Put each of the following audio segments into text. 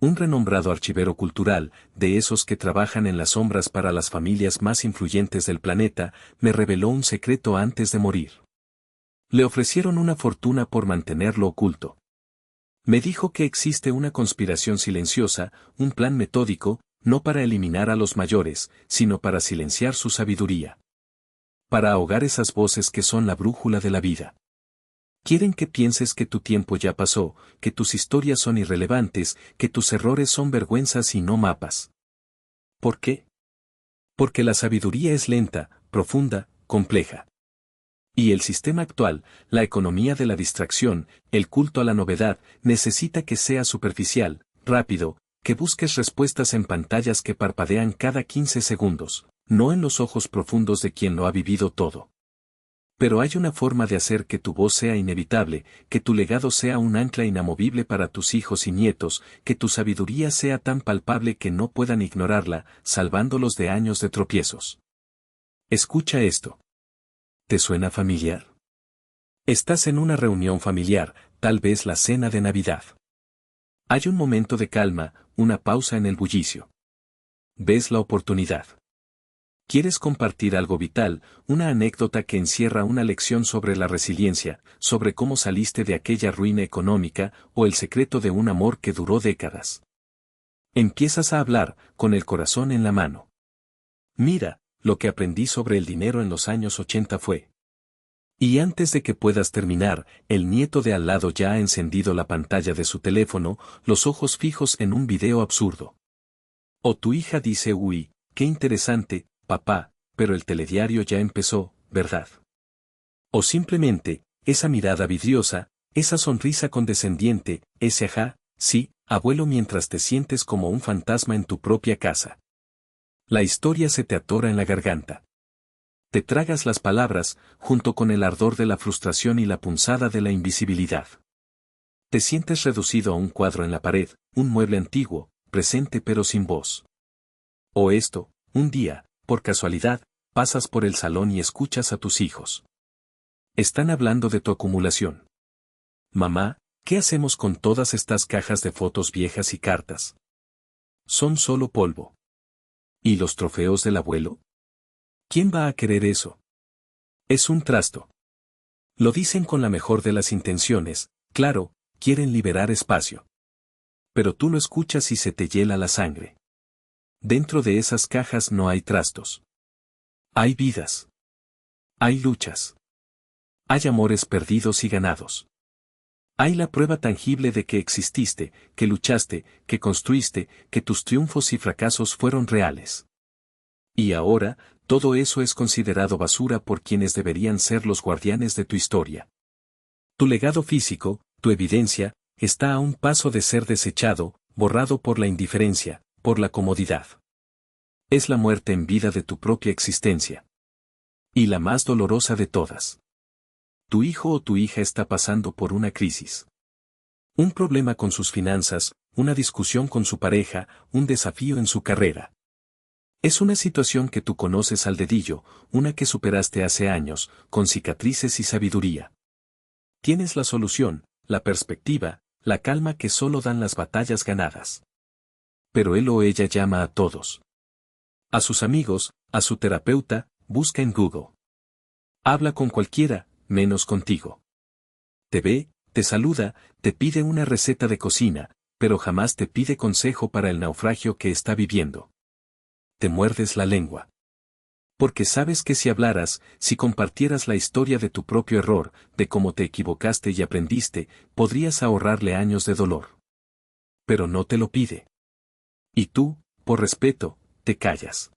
Un renombrado archivero cultural, de esos que trabajan en las sombras para las familias más influyentes del planeta, me reveló un secreto antes de morir. Le ofrecieron una fortuna por mantenerlo oculto. Me dijo que existe una conspiración silenciosa, un plan metódico, no para eliminar a los mayores, sino para silenciar su sabiduría. Para ahogar esas voces que son la brújula de la vida. Quieren que pienses que tu tiempo ya pasó, que tus historias son irrelevantes, que tus errores son vergüenzas y no mapas. ¿Por qué? Porque la sabiduría es lenta, profunda, compleja. Y el sistema actual, la economía de la distracción, el culto a la novedad, necesita que sea superficial, rápido, que busques respuestas en pantallas que parpadean cada 15 segundos, no en los ojos profundos de quien lo ha vivido todo. Pero hay una forma de hacer que tu voz sea inevitable, que tu legado sea un ancla inamovible para tus hijos y nietos, que tu sabiduría sea tan palpable que no puedan ignorarla, salvándolos de años de tropiezos. Escucha esto. ¿Te suena familiar? Estás en una reunión familiar, tal vez la cena de Navidad. Hay un momento de calma, una pausa en el bullicio. Ves la oportunidad. ¿Quieres compartir algo vital, una anécdota que encierra una lección sobre la resiliencia, sobre cómo saliste de aquella ruina económica, o el secreto de un amor que duró décadas? Empiezas a hablar, con el corazón en la mano. Mira, lo que aprendí sobre el dinero en los años 80 fue. Y antes de que puedas terminar, el nieto de al lado ya ha encendido la pantalla de su teléfono, los ojos fijos en un video absurdo. O tu hija dice: uy, qué interesante, papá, pero el telediario ya empezó, ¿verdad? O simplemente, esa mirada vidriosa, esa sonrisa condescendiente, ese ajá, sí, abuelo, mientras te sientes como un fantasma en tu propia casa. La historia se te atora en la garganta. Te tragas las palabras, junto con el ardor de la frustración y la punzada de la invisibilidad. Te sientes reducido a un cuadro en la pared, un mueble antiguo, presente pero sin voz. O esto, un día, por casualidad, pasas por el salón y escuchas a tus hijos. Están hablando de tu acumulación. Mamá, ¿qué hacemos con todas estas cajas de fotos viejas y cartas? Son solo polvo. ¿Y los trofeos del abuelo? ¿Quién va a querer eso? Es un trasto. Lo dicen con la mejor de las intenciones, claro, quieren liberar espacio. Pero tú lo escuchas y se te hiela la sangre. Dentro de esas cajas no hay trastos. Hay vidas. Hay luchas. Hay amores perdidos y ganados. Hay la prueba tangible de que exististe, que luchaste, que construiste, que tus triunfos y fracasos fueron reales. Y ahora, todo eso es considerado basura por quienes deberían ser los guardianes de tu historia. Tu legado físico, tu evidencia, está a un paso de ser desechado, borrado por la indiferencia, por la comodidad. Es la muerte en vida de tu propia existencia. Y la más dolorosa de todas. Tu hijo o tu hija está pasando por una crisis. Un problema con sus finanzas, una discusión con su pareja, un desafío en su carrera. Es una situación que tú conoces al dedillo, una que superaste hace años, con cicatrices y sabiduría. Tienes la solución, la perspectiva, la calma que solo dan las batallas ganadas. Pero él o ella llama a todos. A sus amigos, a su terapeuta, busca en Google. Habla con cualquiera, menos contigo. Te ve, te saluda, te pide una receta de cocina, pero jamás te pide consejo para el naufragio que está viviendo. Te muerdes la lengua. Porque sabes que si hablaras, si compartieras la historia de tu propio error, de cómo te equivocaste y aprendiste, podrías ahorrarle años de dolor. Pero no te lo pide. Y tú, por respeto, te callas.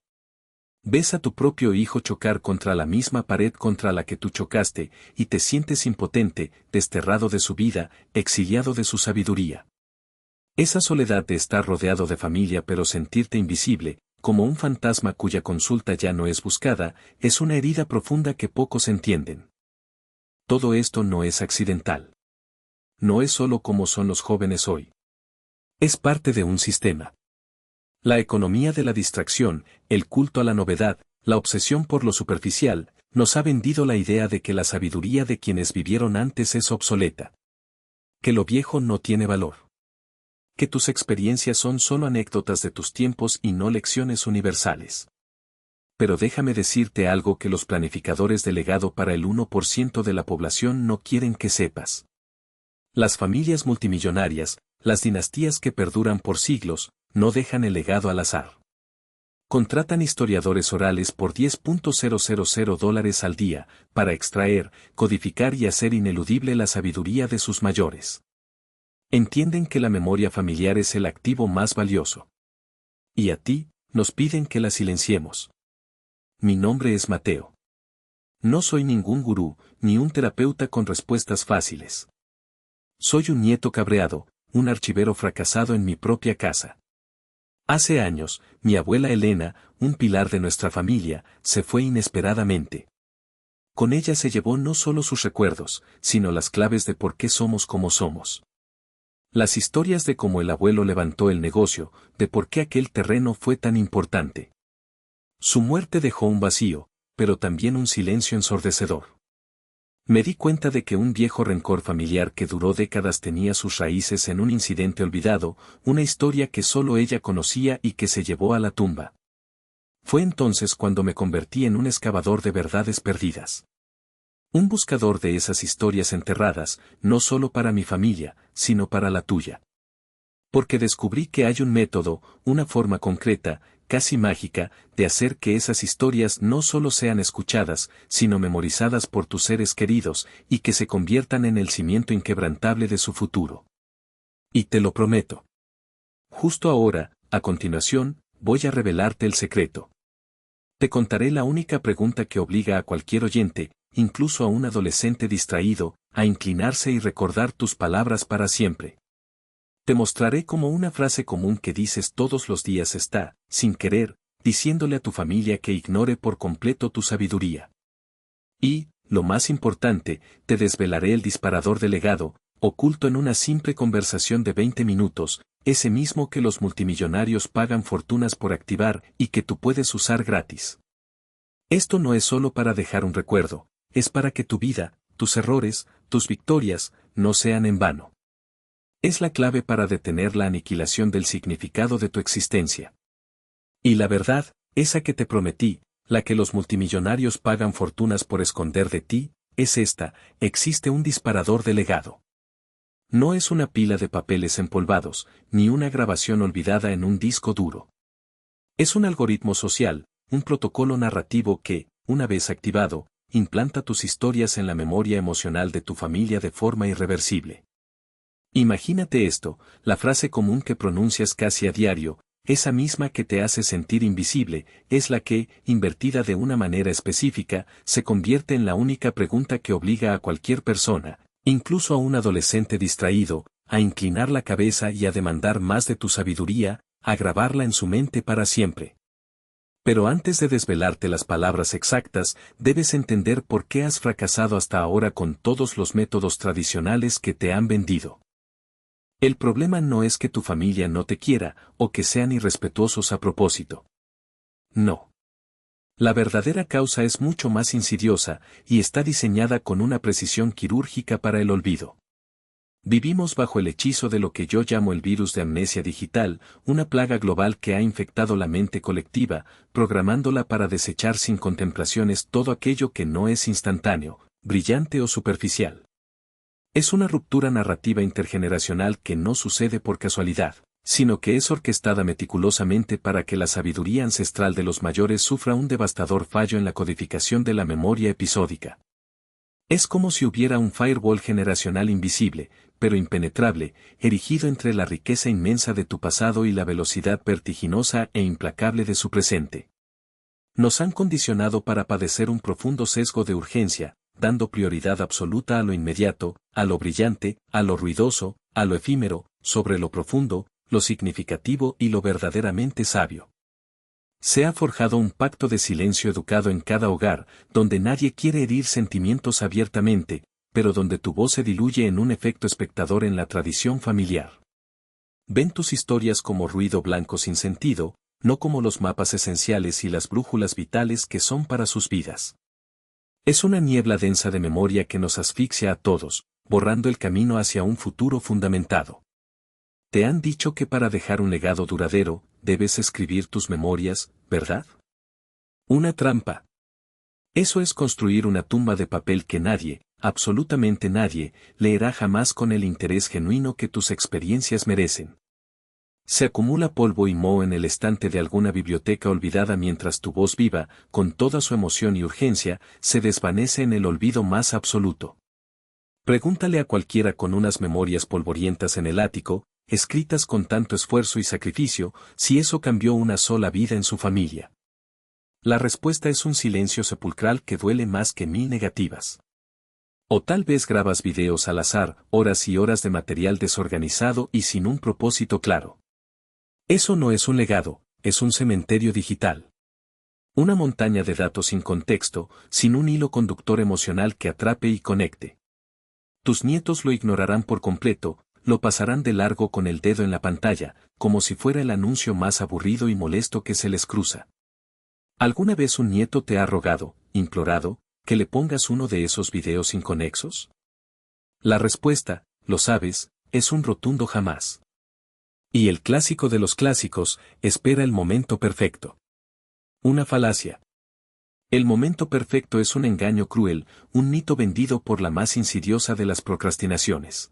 Ves a tu propio hijo chocar contra la misma pared contra la que tú chocaste, y te sientes impotente, desterrado de su vida, exiliado de su sabiduría. Esa soledad de estar rodeado de familia pero sentirte invisible, como un fantasma cuya consulta ya no es buscada, es una herida profunda que pocos entienden. Todo esto no es accidental. No es solo como son los jóvenes hoy. Es parte de un sistema. La economía de la distracción, el culto a la novedad, la obsesión por lo superficial, nos ha vendido la idea de que la sabiduría de quienes vivieron antes es obsoleta. Que lo viejo no tiene valor. que tus experiencias son solo anécdotas de tus tiempos y no lecciones universales. Pero déjame decirte algo que los planificadores de legado para el 1% de la población no quieren que sepas. Las familias multimillonarias, las dinastías que perduran por siglos, no dejan el legado al azar. Contratan historiadores orales por $10,000 al día, para extraer, codificar y hacer ineludible la sabiduría de sus mayores. Entienden que la memoria familiar es el activo más valioso. Y a ti, nos piden que la silenciemos. Mi nombre es Mateo. No soy ningún gurú, ni un terapeuta con respuestas fáciles. Soy un nieto cabreado, un archivero fracasado en mi propia casa. Hace años, mi abuela Elena, un pilar de nuestra familia, se fue inesperadamente. Con ella se llevó no solo sus recuerdos, sino las claves de por qué somos como somos. Las historias de cómo el abuelo levantó el negocio, de por qué aquel terreno fue tan importante. Su muerte dejó un vacío, pero también un silencio ensordecedor. Me di cuenta de que un viejo rencor familiar que duró décadas tenía sus raíces en un incidente olvidado, una historia que solo ella conocía y que se llevó a la tumba. Fue entonces cuando me convertí en un excavador de verdades perdidas. Un buscador de esas historias enterradas, no solo para mi familia, sino para la tuya. Porque descubrí que hay un método, una forma concreta, casi mágica, de hacer que esas historias no solo sean escuchadas, sino memorizadas por tus seres queridos, y que se conviertan en el cimiento inquebrantable de su futuro. Y te lo prometo. Justo ahora, a continuación, voy a revelarte el secreto. Te contaré la única pregunta que obliga a cualquier oyente, incluso a un adolescente distraído, a inclinarse y recordar tus palabras para siempre. Te mostraré cómo una frase común que dices todos los días está, sin querer, diciéndole a tu familia que ignore por completo tu sabiduría. Y, lo más importante, te desvelaré el disparador de legado, oculto en una simple conversación de 20 minutos, ese mismo que los multimillonarios pagan fortunas por activar y que tú puedes usar gratis. Esto no es solo para dejar un recuerdo, es para que tu vida, tus errores, tus victorias, no sean en vano. Es la clave para detener la aniquilación del significado de tu existencia. Y la verdad, esa que te prometí, la que los multimillonarios pagan fortunas por esconder de ti, es esta: existe un disparador de legado. No es una pila de papeles empolvados, ni una grabación olvidada en un disco duro. Es un algoritmo social, un protocolo narrativo que, una vez activado, implanta tus historias en la memoria emocional de tu familia de forma irreversible. Imagínate esto: la frase común que pronuncias casi a diario, esa misma que te hace sentir invisible, es la que, invertida de una manera específica, se convierte en la única pregunta que obliga a cualquier persona, incluso a un adolescente distraído, a inclinar la cabeza y a demandar más de tu sabiduría, a grabarla en su mente para siempre. Pero antes de desvelarte las palabras exactas, debes entender por qué has fracasado hasta ahora con todos los métodos tradicionales que te han vendido. El problema no es que tu familia no te quiera, o que sean irrespetuosos a propósito. No. La verdadera causa es mucho más insidiosa, y está diseñada con una precisión quirúrgica para el olvido. Vivimos bajo el hechizo de lo que yo llamo el virus de amnesia digital, una plaga global que ha infectado la mente colectiva, programándola para desechar sin contemplaciones todo aquello que no es instantáneo, brillante o superficial. Es una ruptura narrativa intergeneracional que no sucede por casualidad, sino que es orquestada meticulosamente para que la sabiduría ancestral de los mayores sufra un devastador fallo en la codificación de la memoria episódica. Es como si hubiera un firewall generacional invisible, pero impenetrable, erigido entre la riqueza inmensa de tu pasado y la velocidad vertiginosa e implacable de su presente. Nos han condicionado para padecer un profundo sesgo de urgencia, dando prioridad absoluta a lo inmediato, a lo brillante, a lo ruidoso, a lo efímero, sobre lo profundo, lo significativo y lo verdaderamente sabio. Se ha forjado un pacto de silencio educado en cada hogar, donde nadie quiere herir sentimientos abiertamente, pero donde tu voz se diluye en un efecto espectador en la tradición familiar. Ven tus historias como ruido blanco sin sentido, no como los mapas esenciales y las brújulas vitales que son para sus vidas. Es una niebla densa de memoria que nos asfixia a todos, borrando el camino hacia un futuro fundamentado. Te han dicho que para dejar un legado duradero, debes escribir tus memorias, ¿verdad? Una trampa. Eso es construir una tumba de papel que nadie, absolutamente nadie, leerá jamás con el interés genuino que tus experiencias merecen. Se acumula polvo y moho en el estante de alguna biblioteca olvidada mientras tu voz viva, con toda su emoción y urgencia, se desvanece en el olvido más absoluto. Pregúntale a cualquiera con unas memorias polvorientas en el ático, escritas con tanto esfuerzo y sacrificio, si eso cambió una sola vida en su familia. La respuesta es un silencio sepulcral que duele más que 1000 negativas. O tal vez grabas videos al azar, horas y horas de material desorganizado y sin un propósito claro. Eso no es un legado, es un cementerio digital. Una montaña de datos sin contexto, sin un hilo conductor emocional que atrape y conecte. Tus nietos lo ignorarán por completo, lo pasarán de largo con el dedo en la pantalla, como si fuera el anuncio más aburrido y molesto que se les cruza. ¿Alguna vez un nieto te ha rogado, implorado, que le pongas uno de esos videos inconexos? La respuesta, lo sabes, es un rotundo jamás. Y el clásico de los clásicos, espera el momento perfecto. Una falacia. El momento perfecto es un engaño cruel, un mito vendido por la más insidiosa de las procrastinaciones.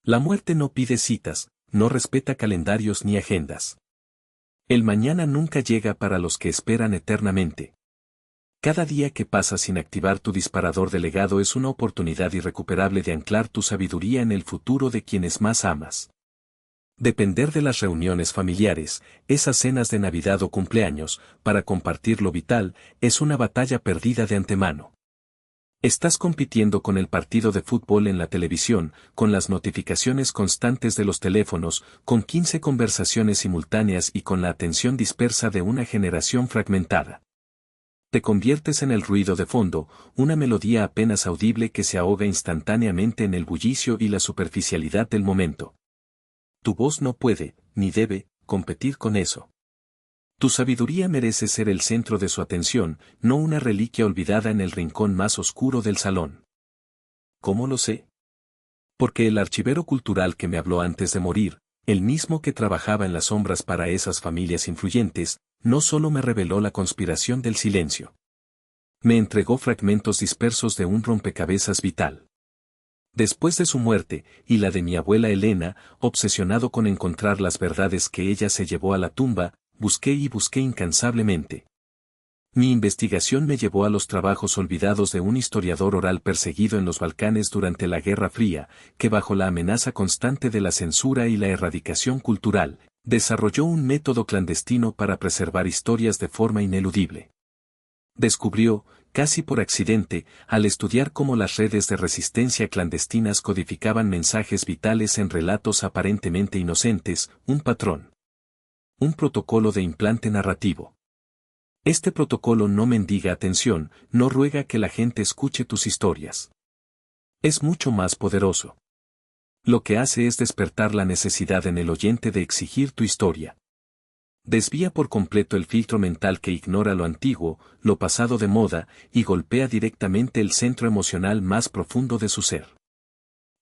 La muerte no pide citas, no respeta calendarios ni agendas. El mañana nunca llega para los que esperan eternamente. Cada día que pasa sin activar tu disparador de legado es una oportunidad irrecuperable de anclar tu sabiduría en el futuro de quienes más amas. Depender de las reuniones familiares, esas cenas de Navidad o cumpleaños, para compartir lo vital, es una batalla perdida de antemano. Estás compitiendo con el partido de fútbol en la televisión, con las notificaciones constantes de los teléfonos, con 15 conversaciones simultáneas y con la atención dispersa de una generación fragmentada. Te conviertes en el ruido de fondo, una melodía apenas audible que se ahoga instantáneamente en el bullicio y la superficialidad del momento. Tu voz no puede, ni debe, competir con eso. Tu sabiduría merece ser el centro de su atención, no una reliquia olvidada en el rincón más oscuro del salón. ¿Cómo lo sé? Porque el archivero cultural que me habló antes de morir, el mismo que trabajaba en las sombras para esas familias influyentes, no solo me reveló la conspiración del silencio. Me entregó fragmentos dispersos de un rompecabezas vital. Después de su muerte, y la de mi abuela Elena, obsesionado con encontrar las verdades que ella se llevó a la tumba, busqué y busqué incansablemente. Mi investigación me llevó a los trabajos olvidados de un historiador oral perseguido en los Balcanes durante la Guerra Fría, que bajo la amenaza constante de la censura y la erradicación cultural, desarrolló un método clandestino para preservar historias de forma ineludible. Descubrió, casi por accidente, al estudiar cómo las redes de resistencia clandestinas codificaban mensajes vitales en relatos aparentemente inocentes, un patrón. Un protocolo de implante narrativo. Este protocolo no mendiga atención, no ruega que la gente escuche tus historias. Es mucho más poderoso. Lo que hace es despertar la necesidad en el oyente de exigir tu historia. Desvía por completo el filtro mental que ignora lo antiguo, lo pasado de moda, y golpea directamente el centro emocional más profundo de su ser.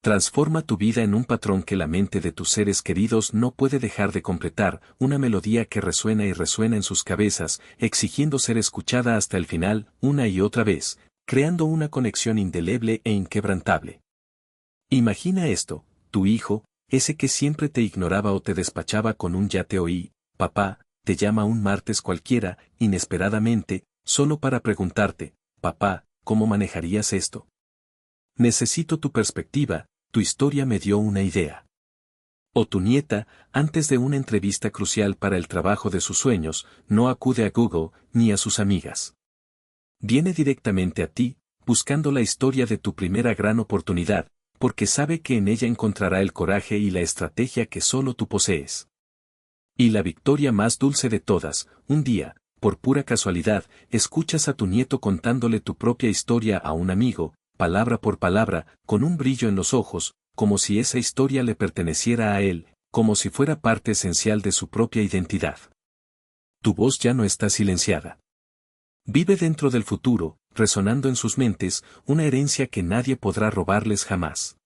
Transforma tu vida en un patrón que la mente de tus seres queridos no puede dejar de completar, una melodía que resuena y resuena en sus cabezas, exigiendo ser escuchada hasta el final, una y otra vez, creando una conexión indeleble e inquebrantable. Imagina esto, tu hijo, ese que siempre te ignoraba o te despachaba con un ya te oí, papá, te llama un martes cualquiera, inesperadamente, solo para preguntarte, papá, ¿cómo manejarías esto? Necesito tu perspectiva, tu historia me dio una idea. O tu nieta, antes de una entrevista crucial para el trabajo de sus sueños, no acude a Google, ni a sus amigas. Viene directamente a ti, buscando la historia de tu primera gran oportunidad, porque sabe que en ella encontrará el coraje y la estrategia que solo tú posees. Y la victoria más dulce de todas, un día, por pura casualidad, escuchas a tu nieto contándole tu propia historia a un amigo, palabra por palabra, con un brillo en los ojos, como si esa historia le perteneciera a él, como si fuera parte esencial de su propia identidad. Tu voz ya no está silenciada. Vive dentro del futuro, resonando en sus mentes, una herencia que nadie podrá robarles jamás.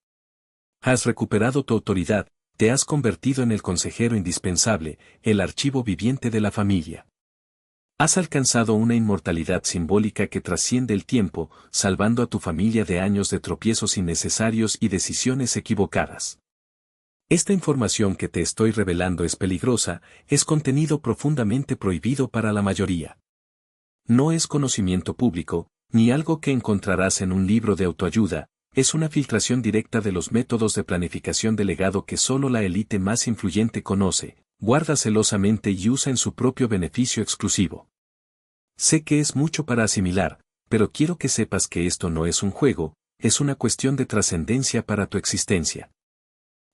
Has recuperado tu autoridad, Te has convertido en el consejero indispensable, el archivo viviente de la familia. Has alcanzado una inmortalidad simbólica que trasciende el tiempo, salvando a tu familia de años de tropiezos innecesarios y decisiones equivocadas. Esta información que te estoy revelando es peligrosa, es contenido profundamente prohibido para la mayoría. No es conocimiento público, ni algo que encontrarás en un libro de autoayuda, es una filtración directa de los métodos de planificación de legado que solo la élite más influyente conoce, guarda celosamente y usa en su propio beneficio exclusivo. Sé que es mucho para asimilar, pero quiero que sepas que esto no es un juego, es una cuestión de trascendencia para tu existencia.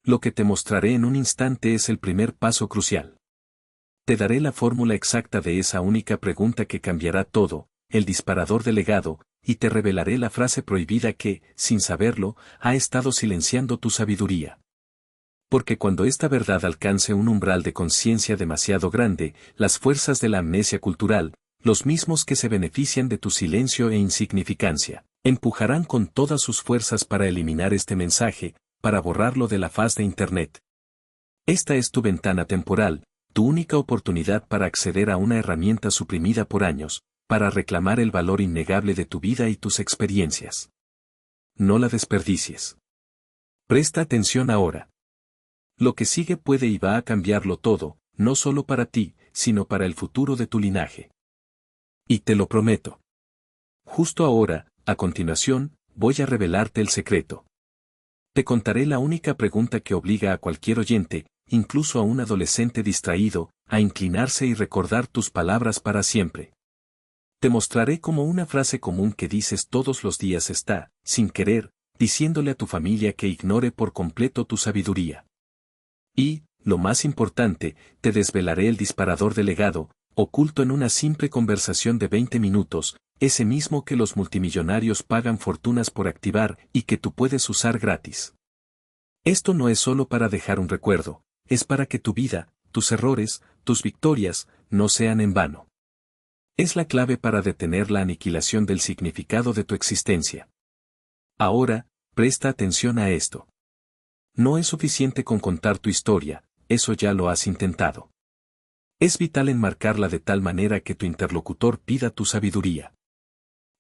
Lo que te mostraré en un instante es el primer paso crucial. Te daré la fórmula exacta de esa única pregunta que cambiará todo, el disparador de legado, y te revelaré la frase prohibida que, sin saberlo, ha estado silenciando tu sabiduría. Porque cuando esta verdad alcance un umbral de conciencia demasiado grande, las fuerzas de la amnesia cultural, los mismos que se benefician de tu silencio e insignificancia, empujarán con todas sus fuerzas para eliminar este mensaje, para borrarlo de la faz de Internet. Esta es tu ventana temporal, tu única oportunidad para acceder a una herramienta suprimida por años, para reclamar el valor innegable de tu vida y tus experiencias. No la desperdicies. Presta atención ahora. Lo que sigue puede y va a cambiarlo todo, no solo para ti, sino para el futuro de tu linaje. Y te lo prometo. Justo ahora, a continuación, voy a revelarte el secreto. Te contaré la única pregunta que obliga a cualquier oyente, incluso a un adolescente distraído, a inclinarse y recordar tus palabras para siempre. Te mostraré cómo una frase común que dices todos los días está, sin querer, diciéndole a tu familia que ignore por completo tu sabiduría. Y, lo más importante, te desvelaré el disparador de legado, oculto en una simple conversación de 20 minutos, ese mismo que los multimillonarios pagan fortunas por activar y que tú puedes usar gratis. Esto no es solo para dejar un recuerdo, es para que tu vida, tus errores, tus victorias, no sean en vano. Es la clave para detener la aniquilación del significado de tu existencia. Ahora, presta atención a esto. No es suficiente con contar tu historia, eso ya lo has intentado. Es vital enmarcarla de tal manera que tu interlocutor pida tu sabiduría.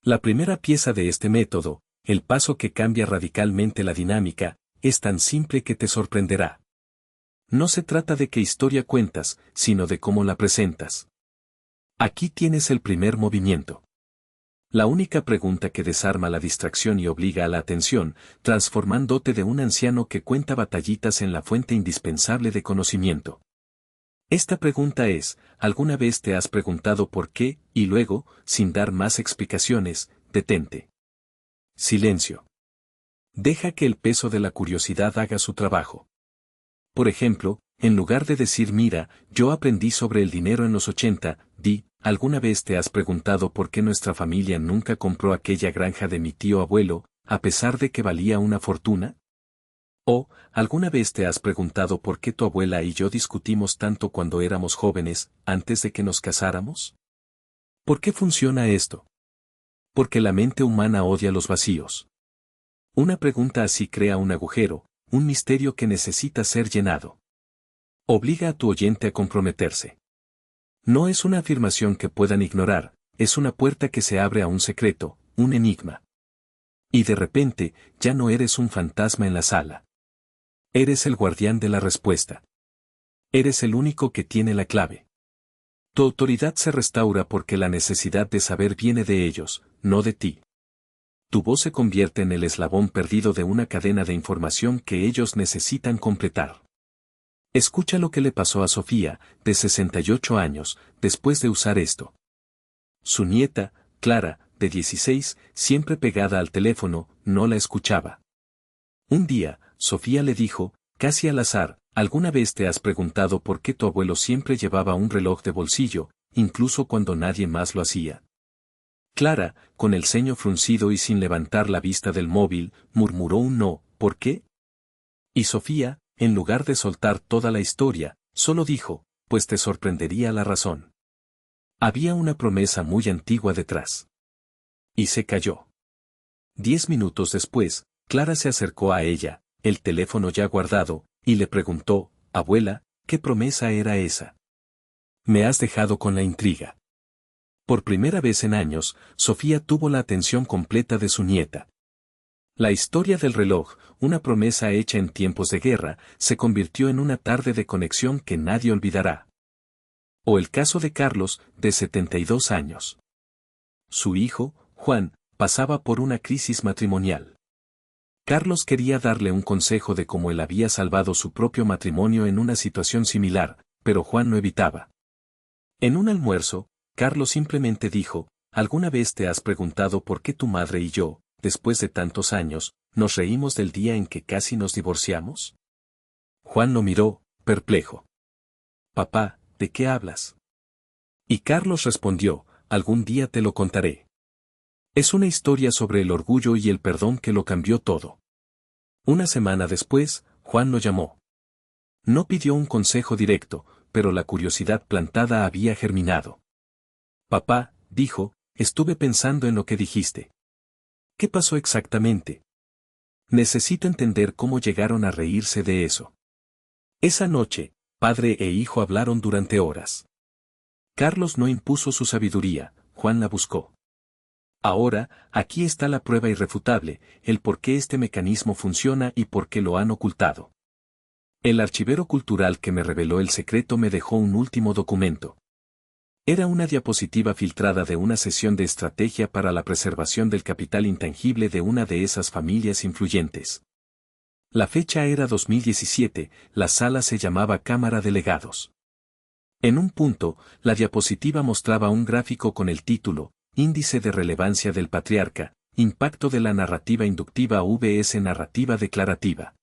La primera pieza de este método, el paso que cambia radicalmente la dinámica, es tan simple que te sorprenderá. No se trata de qué historia cuentas, sino de cómo la presentas. Aquí tienes el primer movimiento. La única pregunta que desarma la distracción y obliga a la atención, transformándote de un anciano que cuenta batallitas en la fuente indispensable de conocimiento. Esta pregunta es, ¿alguna vez te has preguntado por qué? Y luego, sin dar más explicaciones, detente. Silencio. Deja que el peso de la curiosidad haga su trabajo. Por ejemplo, en lugar de decir mira, yo aprendí sobre el dinero en los 80, di, ¿alguna vez te has preguntado por qué nuestra familia nunca compró aquella granja de mi tío abuelo, a pesar de que valía una fortuna? ¿O, alguna vez te has preguntado por qué tu abuela y yo discutimos tanto cuando éramos jóvenes, antes de que nos casáramos? ¿Por qué funciona esto? Porque la mente humana odia los vacíos. Una pregunta así crea un agujero, un misterio que necesita ser llenado. Obliga a tu oyente a comprometerse. No es una afirmación que puedan ignorar, es una puerta que se abre a un secreto, un enigma. Y de repente, ya no eres un fantasma en la sala. Eres el guardián de la respuesta. Eres el único que tiene la clave. Tu autoridad se restaura porque la necesidad de saber viene de ellos, no de ti. Tu voz se convierte en el eslabón perdido de una cadena de información que ellos necesitan completar. Escucha lo que le pasó a Sofía, de 68 años, después de usar esto. Su nieta, Clara, de 16, siempre pegada al teléfono, no la escuchaba. Un día, Sofía le dijo, casi al azar, ¿alguna vez te has preguntado por qué tu abuelo siempre llevaba un reloj de bolsillo, incluso cuando nadie más lo hacía? Clara, con el ceño fruncido y sin levantar la vista del móvil, murmuró un no, ¿por qué? Y Sofía, en lugar de soltar toda la historia, solo dijo, pues te sorprendería la razón. Había una promesa muy antigua detrás. Y se calló. 10 minutos después, Clara se acercó a ella, el teléfono ya guardado, Y le preguntó, abuela, ¿qué promesa era esa? Me has dejado con la intriga. Por primera vez en años, Sofía tuvo la atención completa de su nieta. La historia del reloj, una promesa hecha en tiempos de guerra, se convirtió en una tarde de conexión que nadie olvidará. O el caso de Carlos, de 72 años. Su hijo, Juan, pasaba por una crisis matrimonial. Carlos quería darle un consejo de cómo él había salvado su propio matrimonio en una situación similar, pero Juan no evitaba. En un almuerzo, Carlos simplemente dijo, ¿alguna vez te has preguntado por qué tu madre y yo, después de tantos años, nos reímos del día en que casi nos divorciamos? Juan lo miró, perplejo. Papá, ¿de qué hablas? Y Carlos respondió, algún día te lo contaré. Es una historia sobre el orgullo y el perdón que lo cambió todo. Una semana después, Juan lo llamó. No pidió un consejo directo, pero la curiosidad plantada había germinado. Papá, dijo, estuve pensando en lo que dijiste. ¿Qué pasó exactamente? Necesito entender cómo llegaron a reírse de eso. Esa noche, padre e hijo hablaron durante horas. Carlos no impuso su sabiduría, Juan la buscó. Ahora, aquí está la prueba irrefutable, el por qué este mecanismo funciona y por qué lo han ocultado. El archivero cultural que me reveló el secreto me dejó un último documento. Era una diapositiva filtrada de una sesión de estrategia para la preservación del capital intangible de una de esas familias influyentes. La fecha era 2017, la sala se llamaba Cámara de Legados. En un punto, la diapositiva mostraba un gráfico con el título, Índice de relevancia del patriarca, impacto de la narrativa inductiva vs narrativa declarativa.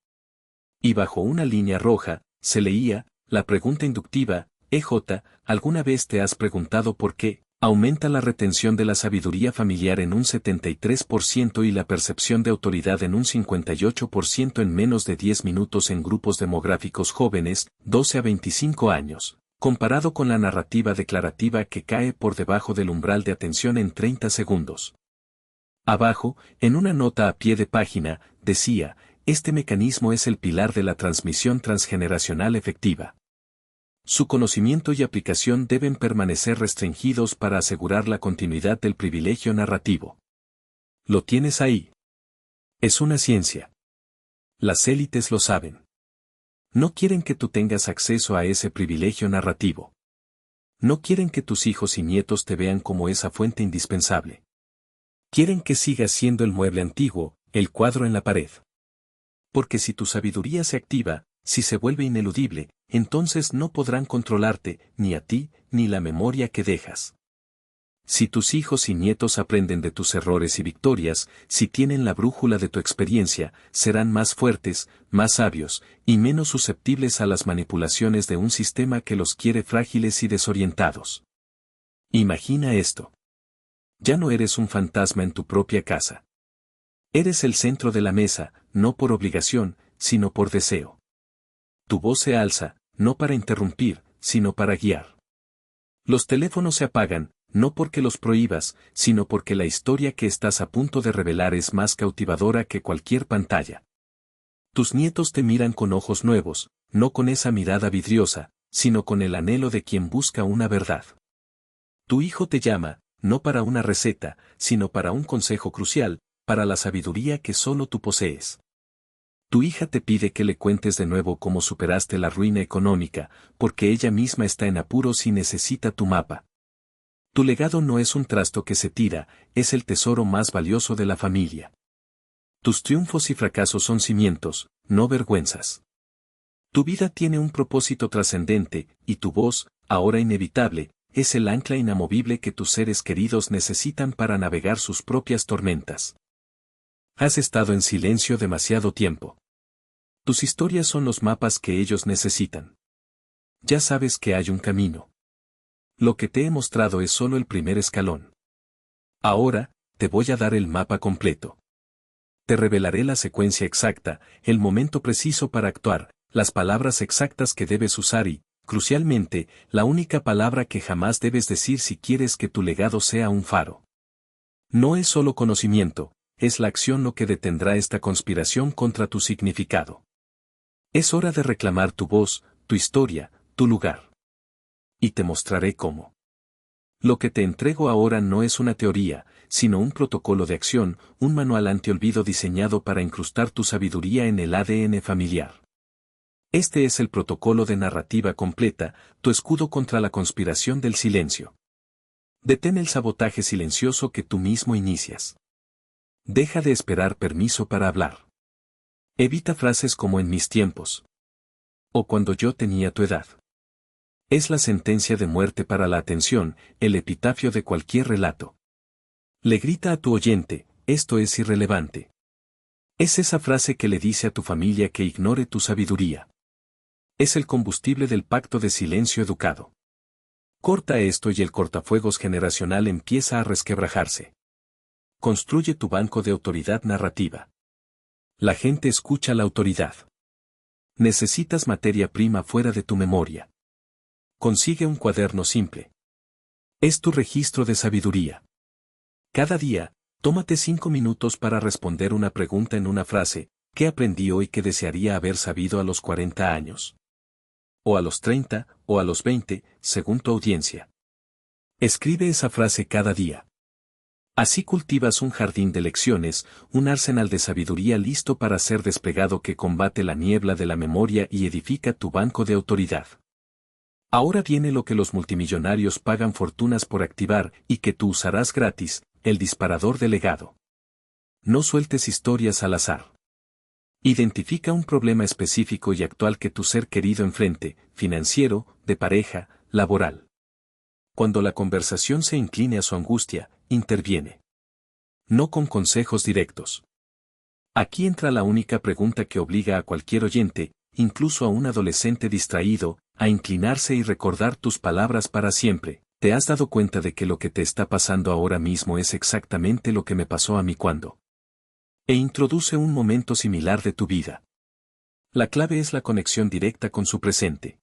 Y bajo una línea roja, se leía, la pregunta inductiva, EJ, ¿alguna vez te has preguntado por qué? Aumenta la retención de la sabiduría familiar en un 73% y la percepción de autoridad en un 58% en menos de 10 minutos en grupos demográficos jóvenes, 12 a 25 años, comparado con la narrativa declarativa que cae por debajo del umbral de atención en 30 segundos. Abajo, en una nota a pie de página, decía, este mecanismo es el pilar de la transmisión transgeneracional efectiva. Su conocimiento y aplicación deben permanecer restringidos para asegurar la continuidad del privilegio narrativo. Lo tienes ahí. Es una ciencia. Las élites lo saben. No quieren que tú tengas acceso a ese privilegio narrativo. No quieren que tus hijos y nietos te vean como esa fuente indispensable. Quieren que sigas siendo el mueble antiguo, el cuadro en la pared. Porque si tu sabiduría se activa, si se vuelve ineludible, entonces no podrán controlarte, ni a ti, ni la memoria que dejas. Si tus hijos y nietos aprenden de tus errores y victorias, si tienen la brújula de tu experiencia, serán más fuertes, más sabios, y menos susceptibles a las manipulaciones de un sistema que los quiere frágiles y desorientados. Imagina esto. Ya no eres un fantasma en tu propia casa. Eres el centro de la mesa, no por obligación, sino por deseo. Tu voz se alza, no para interrumpir, sino para guiar. Los teléfonos se apagan, no porque los prohíbas, sino porque la historia que estás a punto de revelar es más cautivadora que cualquier pantalla. Tus nietos te miran con ojos nuevos, no con esa mirada vidriosa, sino con el anhelo de quien busca una verdad. Tu hijo te llama, no para una receta, sino para un consejo crucial, para la sabiduría que solo tú posees. Tu hija te pide que le cuentes de nuevo cómo superaste la ruina económica, porque ella misma está en apuros y necesita tu mapa. Tu legado no es un trasto que se tira, es el tesoro más valioso de la familia. Tus triunfos y fracasos son cimientos, no vergüenzas. Tu vida tiene un propósito trascendente, y tu voz, ahora inevitable, es el ancla inamovible que tus seres queridos necesitan para navegar sus propias tormentas. Has estado en silencio demasiado tiempo. Tus historias son los mapas que ellos necesitan. Ya sabes que hay un camino. Lo que te he mostrado es solo el primer escalón. Ahora, te voy a dar el mapa completo. Te revelaré la secuencia exacta, el momento preciso para actuar, las palabras exactas que debes usar y, crucialmente, la única palabra que jamás debes decir si quieres que tu legado sea un faro. No es solo conocimiento, es la acción lo que detendrá esta conspiración contra tu significado. Es hora de reclamar tu voz, tu historia, tu lugar. Y te mostraré cómo. Lo que te entrego ahora no es una teoría, sino un protocolo de acción, un manual antiolvido diseñado para incrustar tu sabiduría en el ADN familiar. Este es el protocolo de narrativa completa, tu escudo contra la conspiración del silencio. Detén el sabotaje silencioso que tú mismo inicias. Deja de esperar permiso para hablar. Evita frases como en mis tiempos. O cuando yo tenía tu edad. Es la sentencia de muerte para la atención, el epitafio de cualquier relato. Le grita a tu oyente, esto es irrelevante. Es esa frase que le dice a tu familia que ignore tu sabiduría. Es el combustible del pacto de silencio educado. Corta esto y el cortafuegos generacional empieza a resquebrajarse. Construye tu banco de autoridad narrativa. La gente escucha la autoridad. Necesitas materia prima fuera de tu memoria. Consigue un cuaderno simple. Es tu registro de sabiduría. Cada día, tómate 5 minutos para responder una pregunta en una frase, ¿qué aprendí hoy que desearía haber sabido a los 40 años? O a los 30, o a los 20, según tu audiencia. Escribe esa frase cada día. Así cultivas un jardín de lecciones, un arsenal de sabiduría listo para ser desplegado que combate la niebla de la memoria y edifica tu banco de autoridad. Ahora viene lo que los multimillonarios pagan fortunas por activar y que tú usarás gratis, el disparador de legado. No sueltes historias al azar. Identifica un problema específico y actual que tu ser querido enfrente, financiero, de pareja, laboral. Cuando la conversación se incline a su angustia, interviene. No con consejos directos. Aquí entra la única pregunta que obliga a cualquier oyente, incluso a un adolescente distraído, a inclinarse y recordar tus palabras para siempre. ¿Te has dado cuenta de que lo que te está pasando ahora mismo es exactamente lo que me pasó a mí cuando? E introduce un momento similar de tu vida. La clave es la conexión directa con su presente.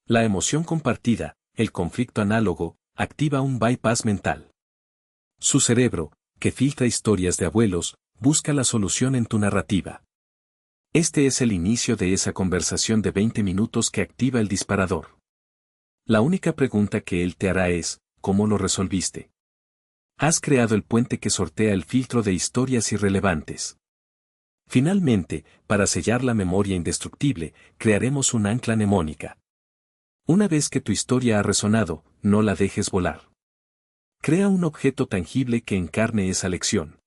La emoción compartida, el conflicto análogo, activa un bypass mental. Su cerebro, que filtra historias de abuelos, busca la solución en tu narrativa. Este es el inicio de esa conversación de 20 minutos que activa el disparador. La única pregunta que él te hará es, ¿cómo lo resolviste? Has creado el puente que sortea el filtro de historias irrelevantes. Finalmente, para sellar la memoria indestructible, crearemos un ancla mnemónica. Una vez que tu historia ha resonado, no la dejes volar. Crea un objeto tangible que encarne esa lección.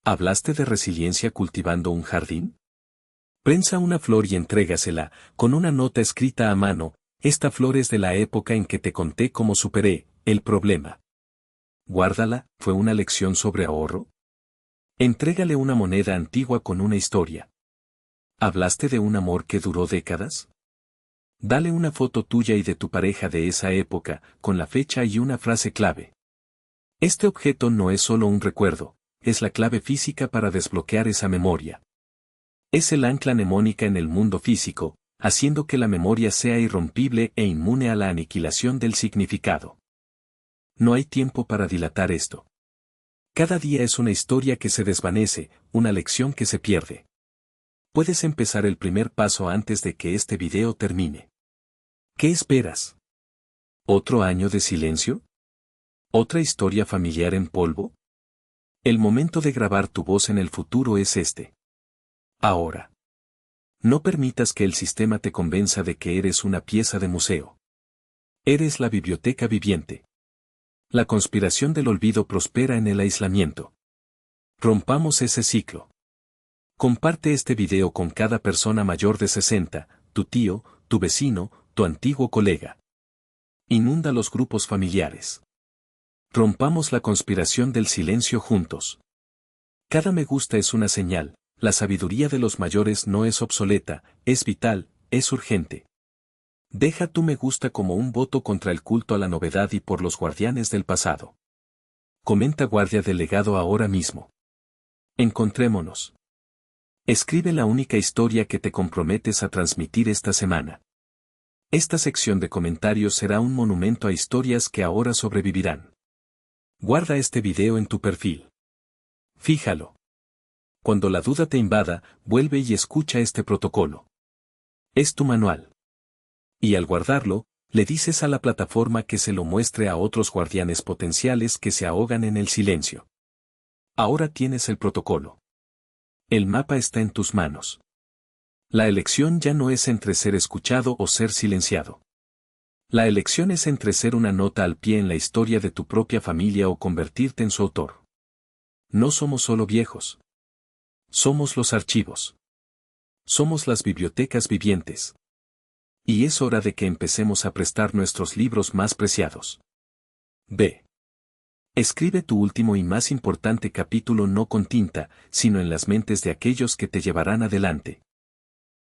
¿Hablaste de resiliencia cultivando un jardín? Prensa una flor y entrégasela, con una nota escrita a mano, esta flor es de la época en que te conté cómo superé el problema. Guárdala, ¿fue una lección sobre ahorro? Entrégale una moneda antigua con una historia. ¿Hablaste de un amor que duró décadas? Dale una foto tuya y de tu pareja de esa época, con la fecha y una frase clave. Este objeto no es solo un recuerdo, es la clave física para desbloquear esa memoria. Es el ancla mnemónica en el mundo físico, haciendo que la memoria sea irrompible e inmune a la aniquilación del significado. No hay tiempo para dilatar esto. Cada día es una historia que se desvanece, una lección que se pierde. Puedes empezar el primer paso antes de que este video termine. ¿Qué esperas? ¿Otro año de silencio? ¿Otra historia familiar en polvo? El momento de grabar tu voz en el futuro es este. Ahora. No permitas que el sistema te convenza de que eres una pieza de museo. Eres la biblioteca viviente. La conspiración del olvido prospera en el aislamiento. Rompamos ese ciclo. Comparte este video con cada persona mayor de 60, tu tío, tu vecino, tu antiguo colega. Inunda los grupos familiares. Rompamos la conspiración del silencio juntos. Cada me gusta es una señal, la sabiduría de los mayores no es obsoleta, es vital, es urgente. Deja tu me gusta como un voto contra el culto a la novedad y por los guardianes del pasado. Comenta guardia del legado ahora mismo. Encontrémonos. Escribe la única historia que te comprometes a transmitir esta semana. Esta sección de comentarios será un monumento a historias que ahora sobrevivirán. Guarda este video en tu perfil. Fíjalo. Cuando la duda te invada, vuelve y escucha este protocolo. Es tu manual. Y al guardarlo, le dices a la plataforma que se lo muestre a otros guardianes potenciales que se ahogan en el silencio. Ahora tienes el protocolo. El mapa está en tus manos. La elección ya no es entre ser escuchado o ser silenciado. La elección es entre ser una nota al pie en la historia de tu propia familia o convertirte en su autor. No somos solo viejos. Somos los archivos. Somos las bibliotecas vivientes. Y es hora de que empecemos a prestar nuestros libros más preciados. B. Escribe tu último y más importante capítulo no con tinta, sino en las mentes de aquellos que te llevarán adelante.